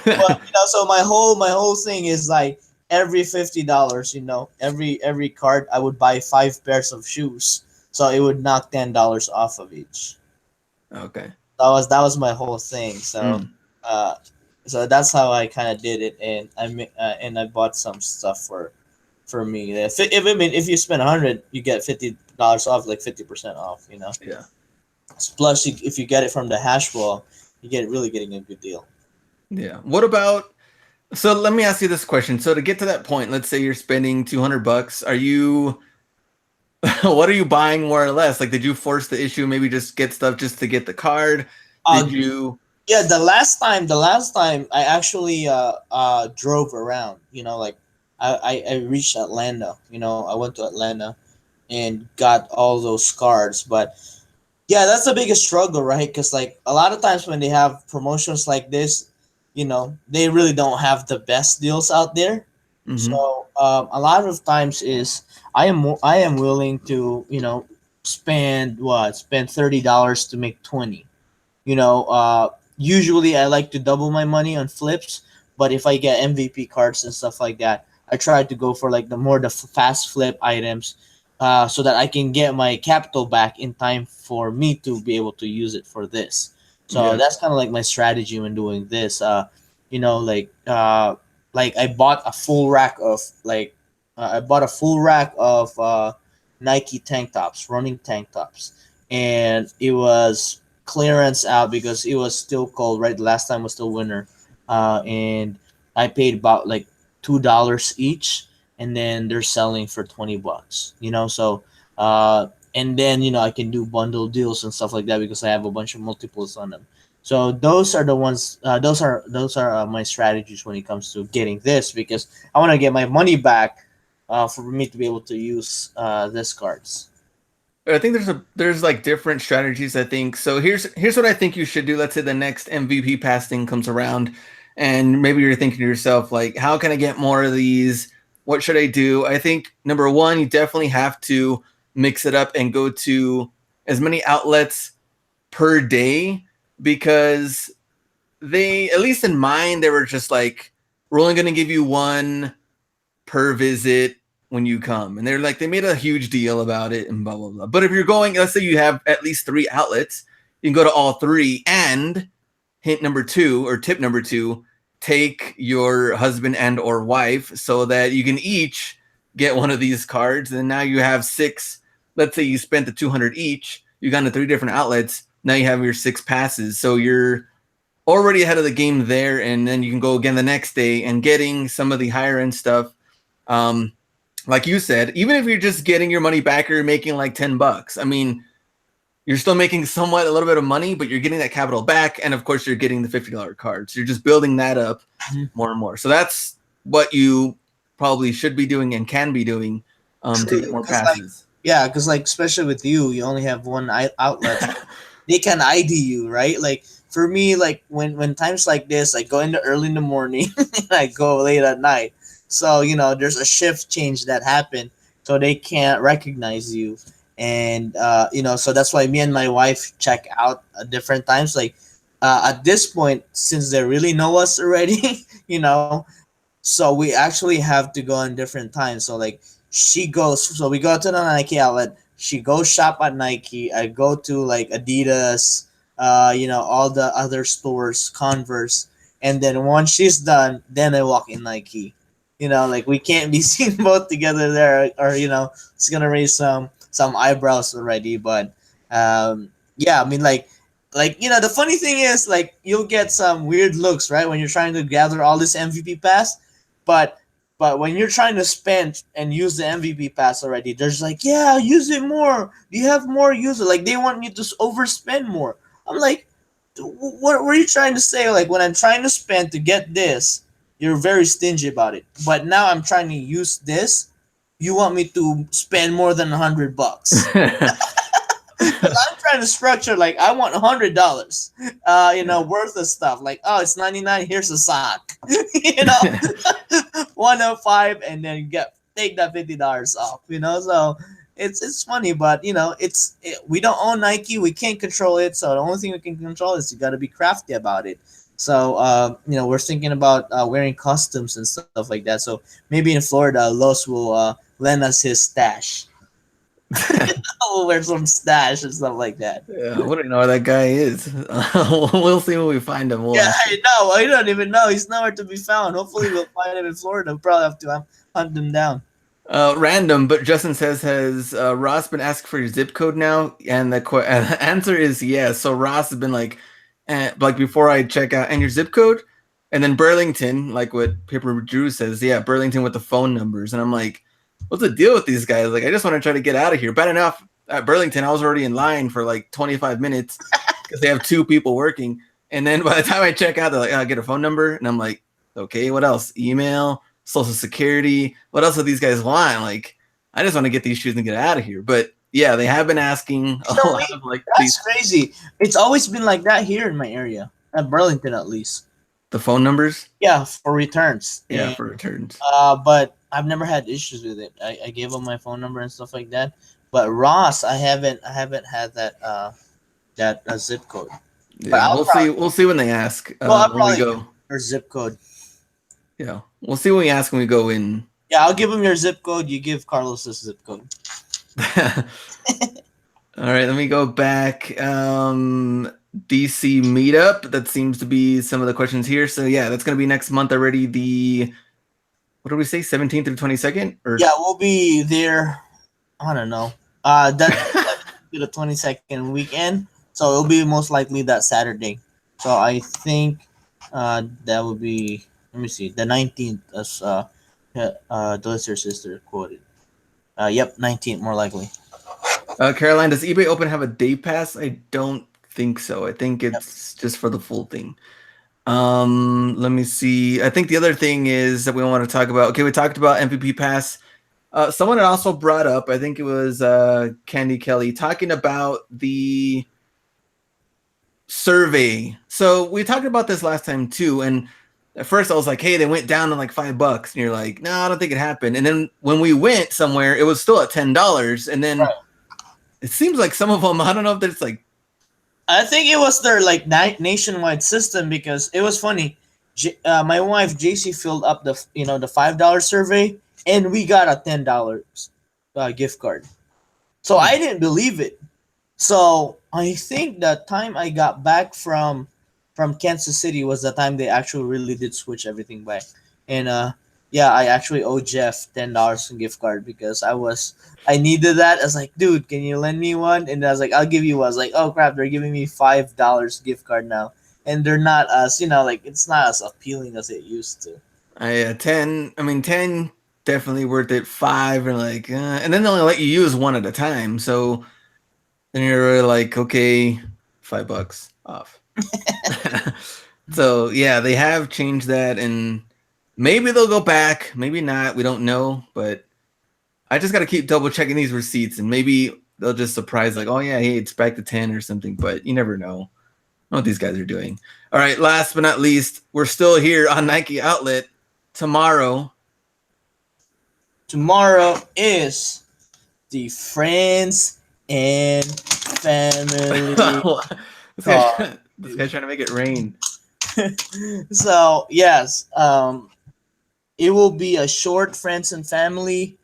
But so my whole thing is like every $50, every card I would buy 5 pairs of shoes, so it would knock $10 off of each. Okay. That was my whole thing. Mm. Uh, so that's how I kind of did it, and I bought some stuff for me. If you spend 100, you get $50 off, like 50% off. Yeah. Plus, if you get it from the hash wall, you get really getting a good deal. Yeah. What about so let me ask you this question. So to get to that point, let's say you're spending $200, are you what are you buying more or less? Like did you force the issue, maybe just get stuff just to get the card? Did Uh, you yeah, the last time I actually drove around. Like I reached Atlanta. I went to Atlanta and got all those cards. But yeah, that's the biggest struggle, right? Because like a lot of times when they have promotions like this, they really don't have the best deals out there. Mhm. So a lot of times is I am willing to spend $30 to make 20. Usually I like to double my money on flips, but if I get MVP cards and stuff like that, I try to go for like the fast flip items, so that I can get my capital back in time for me to be able to use it for this. So Yeah. that's kind of like my strategy when doing this. You know, like uh, like I bought a full rack of Nike tank tops, running tank tops, and it was clearance out because it was still cold. Right, the last time was still winter, and I paid about like $2 each, and then they're selling for $20. And then I can do bundle deals and stuff like that because I have a bunch of multiples on them. So those are the ones. Those are my strategies when it comes to getting this because I want to get my money back, for me to be able to use this cards. I think there's like different strategies. I think so. Here's what I think you should do. Let's say the next MVP pass thing comes around, and maybe you're thinking to yourself like, how can I get more of these? What should I do? I think number one, you definitely have to mix it up and go to as many outlets per day because they, at least in mine, they were just like, we're only going to give you one per visit when you come. And they're like, they made a huge deal about it and blah, blah, blah. But if you're going, let's say you have at least 3 outlets, you can go to all 3. And hint number 2 or tip number 2, take your husband and or wife so that you can each get one of these cards. And now you have 6. Let's say you spent the 200 each, you got into 3 different outlets. Now you have your 6 passes. So you're already ahead of the game there. And then you can go again the next day and getting some of the higher end stuff. Um, like you said, even if you're just getting your money back or you're making like $10, I mean, you're still making somewhat a little bit of money, but you're getting that capital back. And of course, you're getting the $50 cards. So you're just building that up Mhm. more and more. So that's what you probably should be doing and can be doing to get True, more because like passes. yeah, because like especially with you only have one outlet. They can ID you, right? Like for me, like when times like this, I go in the early in the morning and I go late at night. So there's a shift change that happened, so they can't recognize you, and so that's why me and my wife check out at different times. Like at this point, since they really know us already, so we actually have to go on different times. So like so we go to the Nike outlet. She goes shop at Nike. I go to like Adidas, all the other stores, Converse, and then once she's done, then I walk in Nike. Like we can't be seen both together there, or it's gonna raise some eyebrows already. But yeah, I mean like the funny thing is like you'll get some weird looks right when you're trying to gather all this MVP pass, but when you're trying to spend and use the MVP pass already, there's like, yeah, use it more. Do you have more? Use it. Like they want you to overspend more. I'm like, what were you trying to say? Like when I'm trying to spend to get this, you're very stingy about it. But now I'm trying to use this. You want me to spend more than $100? Because I'm trying to structure like I want $100, worth of stuff. Like, oh, it's 99. Here's a sock, 105, and then take that $50 off. So it's funny, but we don't own Nike. We can't control it. So the only thing we can control is you got to be crafty about it. So we're thinking about wearing costumes and stuff like that. So maybe in Florida, Los will lend us his stash. We'll wear some stash and stuff like that. Yeah, I wouldn't know where that guy is. We'll see when we find him. Yeah, I know. I don't even know. He's nowhere to be found. Hopefully, we'll find him in Florida. We'll probably have to hunt him down. Random, but Justin says, has Ross been asking for your zip code now? And the answer is yes. So Ross has been like before I check out, and your zip code? And then Burlington, like what Paper Drew says, yeah, Burlington with the phone numbers. And I'm like, what's the deal with these guys? Like, I just want to try to get out of here. Bad enough at Burlington, I was already in line for like 25 minutes because they have 2 people working. And then by the time I check out, they're like, I'll get a phone number. And I'm like, okay, what else? Email, social security. What else do these guys want? Like, I just want to get these shoes and get out of here. But yeah, they have been asking a lot of like that's crazy. It's always been like that here in my area, at Burlington at least. The phone numbers? Yeah, for returns. Yeah, for returns. But I've never had issues with it. I gave them my phone number and stuff like that. But Ross, I haven't had that zip code. Yeah, we'll see when they ask. I'll when we go. Your zip code. Yeah, we'll see when we ask when we go in. Yeah, I'll give him your zip code. You give Carlos's zip code. All right, let me go back. DC meetup. That seems to be some of the questions here. So yeah, that's going to be next month already. What did we say? 17th through 22nd? Yeah, we'll be there. I don't know. That's the 22nd weekend. So it'll be most likely that Saturday. So I think that would be, let me see, the 19th as Delister Sister quoted. Yep, 19th more likely. Caroline, does eBay Open have a day pass? I don't think so. I think it's just for the full thing. Let me see. I think the other thing is that we want to talk about. Okay, we talked about MVP pass. Someone had also brought up, I think it was Candy Kelly, talking about the survey. So we talked about this last time too, and at first I was like, hey, they went down to like $5, and you're like, no, I don't think it happened. And then when we went somewhere, it was still at $10, and then it seems like some of them, I don't know if it's like, I think it was their like nationwide system, because it was funny. My wife JC filled up the the $5 survey, and we got a $10 gift card. So I didn't believe it. So I think the time I got back from Kansas City was the time they actually really did switch everything back. And yeah, I actually owe Jeff $10 in gift card because I needed that. I was like, dude, can you lend me one? And I was like, I'll give you one. I was like, oh crap, they're giving me $5 gift card now. And they're not as like it's not as appealing as it used to. 10. I mean, 10 definitely worth it. 5 and like, and then they only let you use one at a time. So then you're like, okay, $5 off. So yeah, they have changed that, and maybe they'll go back, maybe not. We don't know, but I just got to keep double checking these receipts, and maybe they'll just surprise like, oh yeah, hey, it's back to 10 or something. But you never know. what these guys are doing. All right, last but not least, we're still here on Nike Outlet tomorrow. Tomorrow is the friends and family this guy's card. trying, this guy's trying to make it rain. So yes, it will be a short friends and family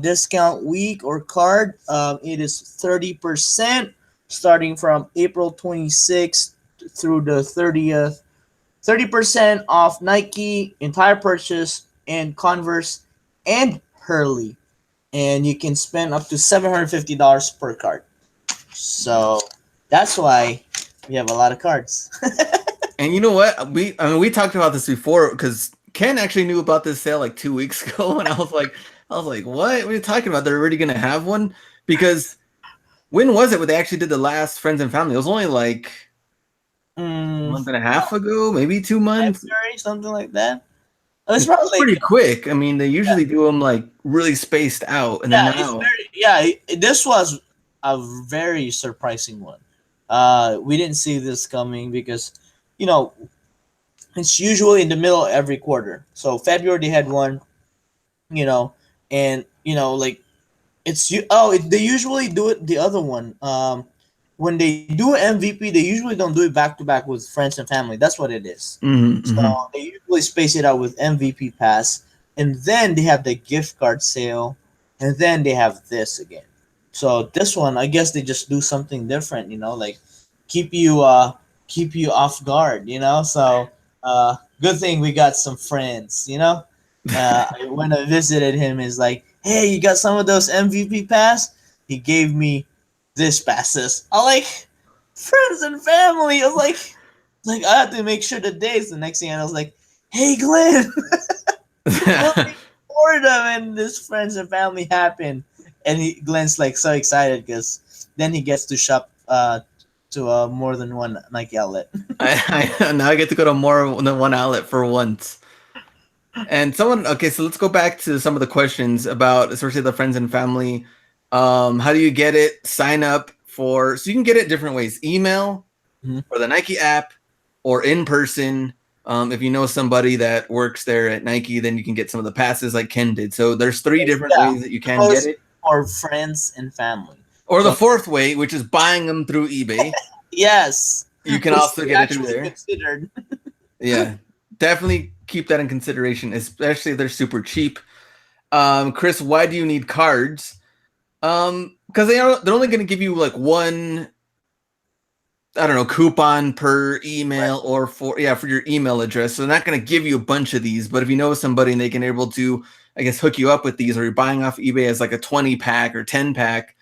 discount week or card. It is 30% starting from April 26th through the 30th. 30% off Nike entire purchase and Converse and Hurley, and you can spend up to $750 per card. So that's why we have a lot of cards. And you know what? We talked about this before because Ken actually knew about this sale like 2 weeks ago, and I was like, what? What are you talking about? They're already gonna have one because when was it when they actually did the last Friends and Family? It was only like a month and a half ago, maybe 2 months. February, something like that. It's probably It's pretty quick. I mean, they usually do them like really spaced out, and then yeah, it's now. very this was a very surprising one. We didn't see this coming because you know it's usually in the middle of every quarter. So February they had one, you know, and like they usually do it the other one. When they do MVP, they usually don't do it back to back with friends and family. That's what it is. Mm-hmm. So they usually space it out with MVP pass, and then they have the gift card sale, and then they have this again. So this one, I guess they just do something different, like keep you keep you off guard, So good thing we got some friends, when I visited him, is like, hey, you got some of those MVP pass? He gave me this passes. I like friends and family. I was like I had to make sure the days. The next thing I was like, hey Glenn, we'll be in Florida when this friends and family happen. And Glenn's like so excited because then he gets to shop to more than one Nike outlet. Now I get to go to more than one outlet for once. And okay, so let's go back to some of the questions about, especially the friends and family. How do you get it? Sign up so you can get it different ways: email, or the Nike app, or in person. If you know somebody that works there at Nike, then you can get some of the passes like Ken did. So there's three different ways that you can get it. Or friends and family. Or the fourth way, which is buying them through eBay. Yes. You can also get it through there. Considered. Yeah. Definitely keep that in consideration, especially if they're super cheap. Chris, why do you need cards? Because they're only going to give you like one, I don't know, coupon per email, right, or for your email address. So they're not going to give you a bunch of these, but if you know somebody and they can able to, I guess, hook you up with these, or you're buying off eBay as like a 20 pack or 10 pack,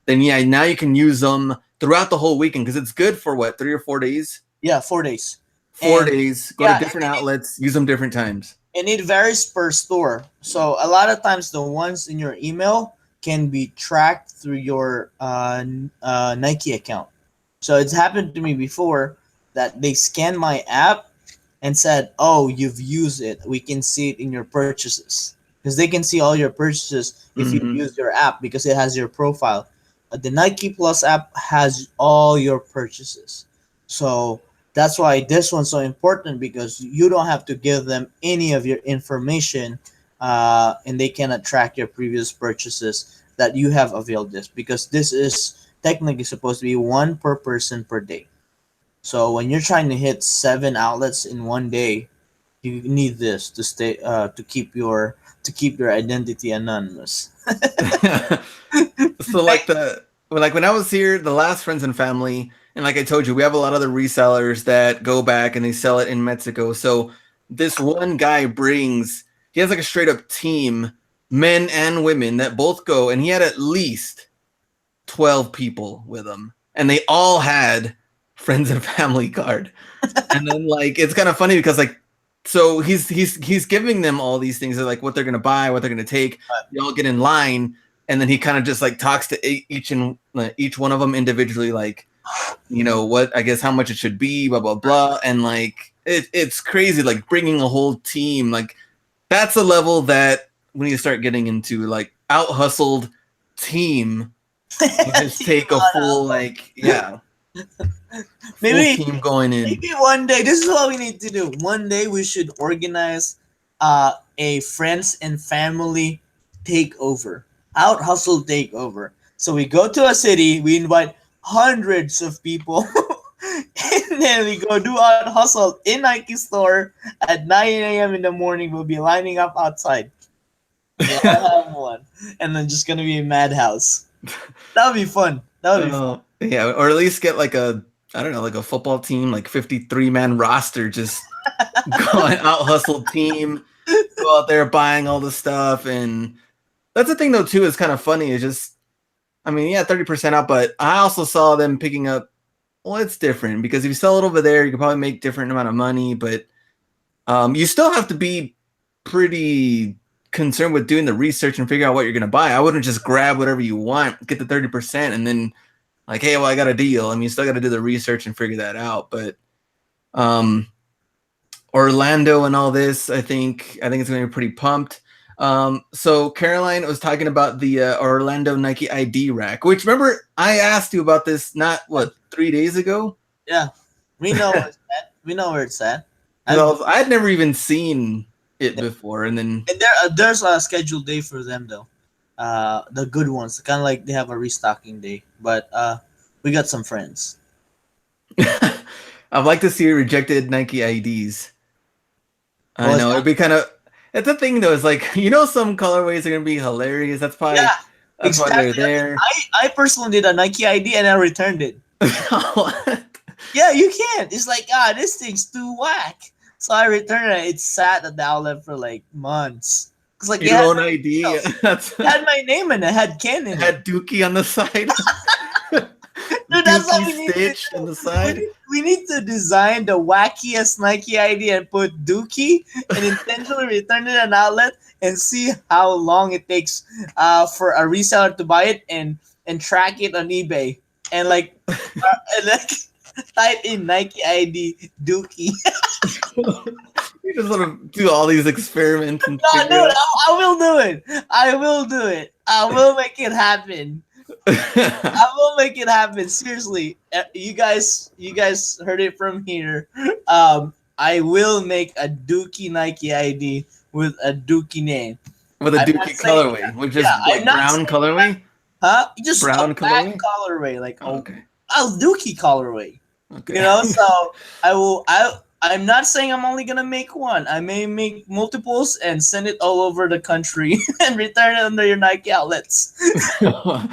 then now you can use them throughout the whole weekend because it's good for what, 3 or 4 days? Yeah, 4 days. 4 days. Go to different outlets, use them different times. And it varies per store. So a lot of times the ones in your email can be tracked through your Nike account. So it's happened to me before that they scanned my app and said, oh, you've used it. We can see it in your purchases. Because they can see all your purchases if you use your app because it has your profile. The Nike Plus app has all your purchases. So that's why this one's so important, because you don't have to give them any of your information, and they cannot track your previous purchases that you have availed this, because this is technically supposed to be one per person per day. So when you're trying to hit 7 outlets in one day, you need this to stay to keep your identity anonymous. So like when I was here, the last Friends and Family, and like I told you, we have a lot of the resellers that go back and they sell it in Mexico. So this one guy he has like a straight up team, men and women, that both go, and he had at least 12 people with him, and they all had Friends and Family card. And then like it's kind of funny because like, so he's giving them all these things, like what they're gonna buy, what they're gonna take. They all get in line, and then he kind of just like talks to each one of them individually, like, what, I guess, how much it should be, blah blah blah, and like it's crazy, like bringing a whole team, like that's a level that when you start getting into like out hustled team, you just take a full Full Maybe team going in. maybe one day, this is what we need to do. One day we should organize a friends and family takeover, out hustle takeover. So we go to a city, we invite hundreds of people, and then we go do out hustle in Nike store at 9 a.m. in the morning. We'll be lining up outside. Yeah, I have one, and then just gonna be a madhouse. That would be fun. That would be fun. Yeah, or at least get like a, I don't know, like a football team, like 53-man roster, just going out hustle team, go out there buying all the stuff. And that's the thing though too, is kind of funny. Is just, I mean, yeah, 30% out, but I also saw them picking up, well, it's different because if you sell it over there, you can probably make different amount of money, but you still have to be pretty concerned with doing the research and figure out what you're going to buy. I wouldn't just grab whatever you want, get the 30%, and then like, hey, well, I got a deal. I mean, you still got to do the research and figure that out. But um, Orlando and all this, I think it's going to be pretty pumped. So Caroline was talking about the Orlando Nike ID rack, which remember I asked you about this not 3 days ago. Yeah, we know where it's at. We know where it's at. I had never even seen it before, and then And there's a scheduled day for them though. The good ones, kind of like they have a restocking day. But we got some friends. I'd like to see rejected Nike IDs. I know it'd be kind of. It's a thing though. It's like some colorways are gonna be hilarious. That's probably Yeah, that's why they're there. I personally did a Nike ID and I returned it. What? Yeah, you can't. It's like this thing's too whack. So I returned it. It sat at the outlet for like months. Cause like Your own ID. It had my name in it. Had Ken in it. Had Dookie on the side. Dude, that's what we Dookie need Stitch on the side. We need to design the wackiest Nike ID and put Dookie and intentionally return it at an outlet and see how long it takes for a reseller to buy it and track it on eBay and like type in Nike ID Dookie. You just want to do all these experiments and No, dude, I will do it. I will do it. I will make it happen. I will make it happen. Seriously, you guys heard it from here. I will make a Dookie Nike ID with a Dookie name. With a Dookie colorway, which is like brown colorway. Huh? Just brown colorway, like okay. A Dookie colorway. Okay. So I'm not saying I'm only gonna make one. I may make multiples and send it all over the country and return it under your Nike outlets. Oh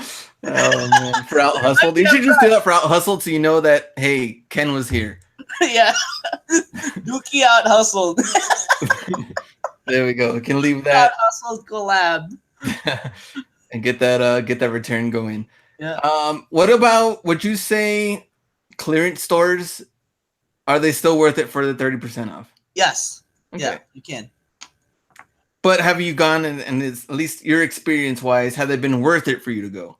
man, for Out Hustled. You should just do that for Out Hustled so you know that hey, Ken was here. Yeah. Dookie Out Hustled. There we go. We can leave that. Out Hustled collab. And get that return going. Yeah. What about, would you say clearance stores, are they still worth it for the 30% off? Yes. Okay. Yeah, you can. But have you gone and it's, at least your experience wise, have they been worth it for you to go?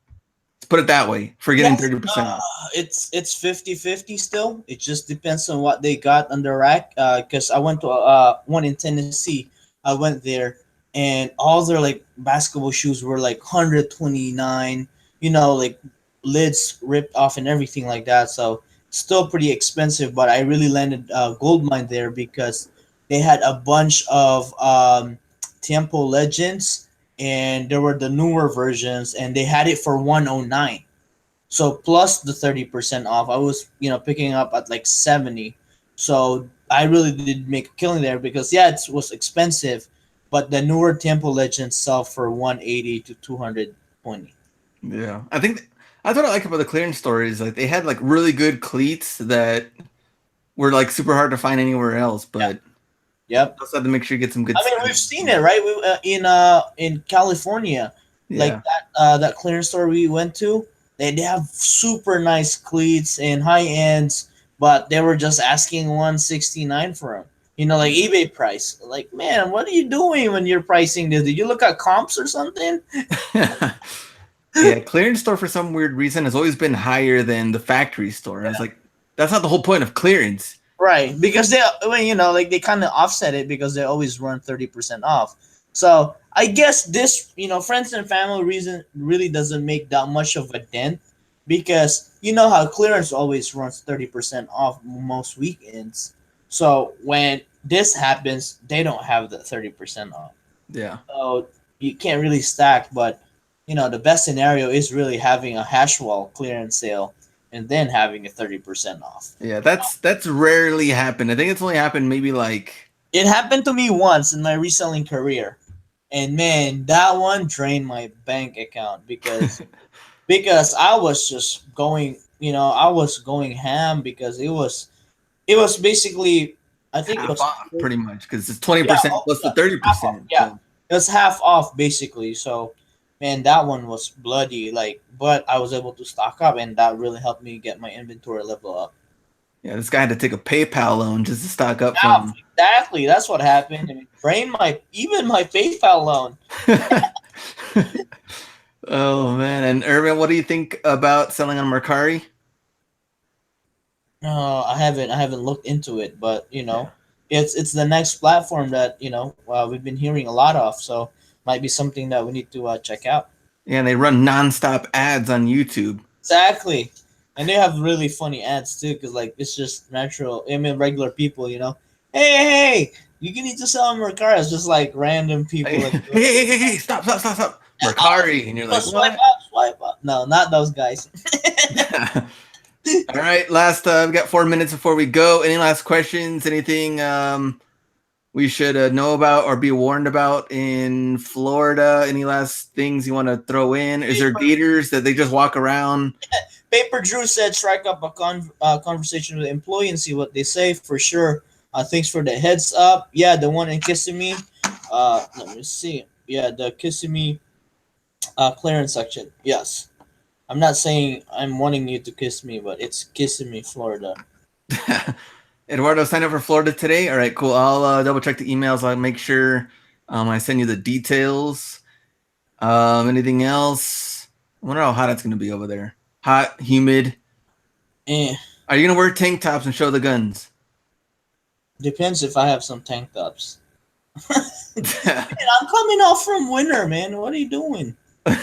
Let's put it that way, for getting 30% off. It's 50-50 still. It just depends on what they got on the rack. Because I went to one in Tennessee. I went there and all their like basketball shoes were like 129, like lids ripped off and everything like that. So still pretty expensive, but I really landed gold mine there because they had a bunch of Tempo Legends and there were the newer versions and they had it for 109. So plus the 30% off, I was picking up at like 70. So I really did make a killing there because it was expensive, but the newer Tempo Legends sell for 180 to 220. Yeah, that's what I like about the clearance store is like they had like really good cleats that were like super hard to find anywhere else, but Yep. also have to make sure you get some good. I mean, we've seen it, right? We in California, like that clearance store we went to. They have super nice cleats and high ends, but they were just asking 169 for them. Like eBay price. Like, man, what are you doing when you're pricing this? Did you look at comps or something? Yeah, clearance store for some weird reason has always been higher than the factory store. I was like, that's not the whole point of clearance. Right, because they kind of offset it because they always run 30% off. So I guess this, friends and family reason really doesn't make that much of a dent because you know how clearance always runs 30% off most weekends. So when this happens, they don't have the 30% off. Yeah. So you can't really stack, but the best scenario is really having a hash wall clearance sale and then having a 30% off. Yeah, that's rarely happened. I think it's only happened maybe like It happened to me once in my reselling career. And man, that one drained my bank account because I was just going, I was going ham because it was basically, I think it half was, off pretty much because it's yeah, 20% oh plus the yeah, half off, 30%. yeah. So It was half off basically. So man, that one was bloody. Like, but I was able to stock up, and that really helped me get my inventory level up. yeah, this guy had to take a PayPal loan just to stock up Yeah, from. exactly. That's what happened. I mean, drain my even my PayPal loan. Oh man, and Irvin, what do you think about selling on Mercari? No, I haven't looked into it, but Yeah, it's the next platform that we've been hearing a lot of. So might be something that we need to check out. yeah, and they run nonstop ads on YouTube. Exactly, and they have really funny ads too, because like it's just natural. I mean, regular people, hey, you can need to sell on Mercari. It's just like random people Hey, like, hey, stop, stop, stop, stop, Mercari, and you're like, swipe what? up, swipe up. No, not those guys. All right, last we got 4 minutes before we go. Any last questions? Anything we should know about or be warned about in Florida? Any last things you want to throw in? Is there gators that they just walk around? Paper Drew said, strike up a conversation with the employee and see what they say for sure. Thanks for the heads up. Yeah, the one in Kissimmee. Let me see. Yeah, the Kissimmee clearance section. Yes. I'm not saying I'm wanting you to kiss me, but it's Kissimmee, Florida. Eduardo signed up for Florida today. All right, cool. I'll double check the emails. I'll make sure I send you the details. Anything else? I wonder how hot it's gonna be over there. Hot, humid. Eh, Are you gonna wear tank tops and show the guns? depends if I have some tank tops. Man, I'm coming off from winter, man. What are you doing?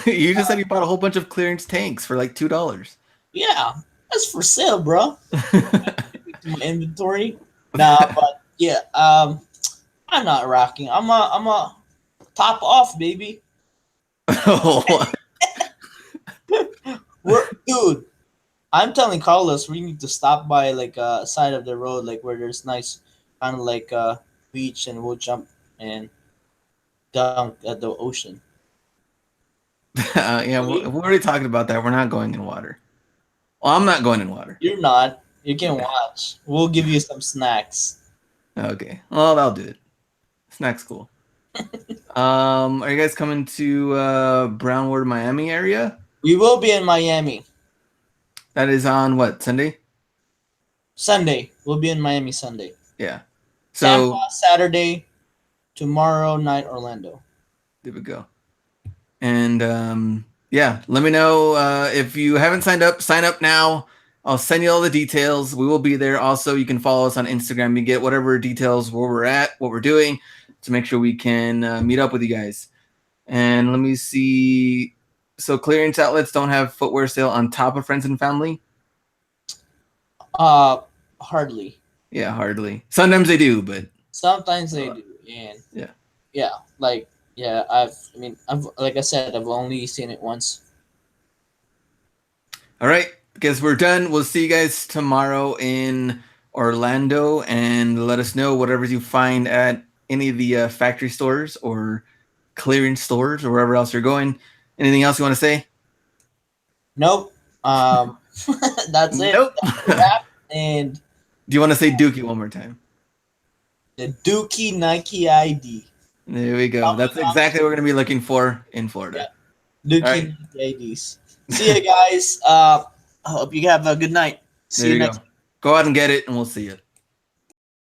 You just said you bought a whole bunch of clearance tanks for like $2. Yeah, that's for sale, bro. My inventory. Nah, but yeah, I'm not rocking. I'm a top off, baby. Oh, Dude. I'm telling Carlos we need to stop by like side of the road, like where there's nice kind of like beach, and we'll jump and dunk at the ocean. yeah, we already talked about that. We're not going in water. Well, I'm not going in water. You're not. You can Yeah. watch. We'll give you some snacks. Okay. Well, that'll do it. Snack's cool. Are you guys coming to Brownwood, Miami area? We will be in Miami That is on what, Sunday? Sunday. We'll be in Miami Sunday. Yeah. Tampa So Saturday. Tomorrow night Orlando. there we go. And yeah, let me know if you haven't signed up. Sign up now. I'll send you all the details. We will be there. Also, you can follow us on Instagram. You get whatever details where we're at, what we're doing, to make sure we can meet up with you guys. And let me see. So clearance outlets don't have footwear sale on top of friends and family. Hardly. Yeah, hardly. Sometimes they do, but Sometimes they do, and yeah. yeah, like yeah, I've like I said, I've only seen it once. All right, guess we're done. We'll see you guys tomorrow in Orlando, and let us know whatever you find at any of the factory stores or clearance stores or wherever else you're going. Anything else you want to say? Nope. That's it. Nope. That's a wrap. And Do you want to say Dookie one more time? the Dookie Nike ID. There we go. That's exactly what we're going to be looking for in Florida. Yeah. All right. Dookie Nike IDs. See you guys. I hope you have a good night. See There you you next. go. Go out and get it, and we'll see you.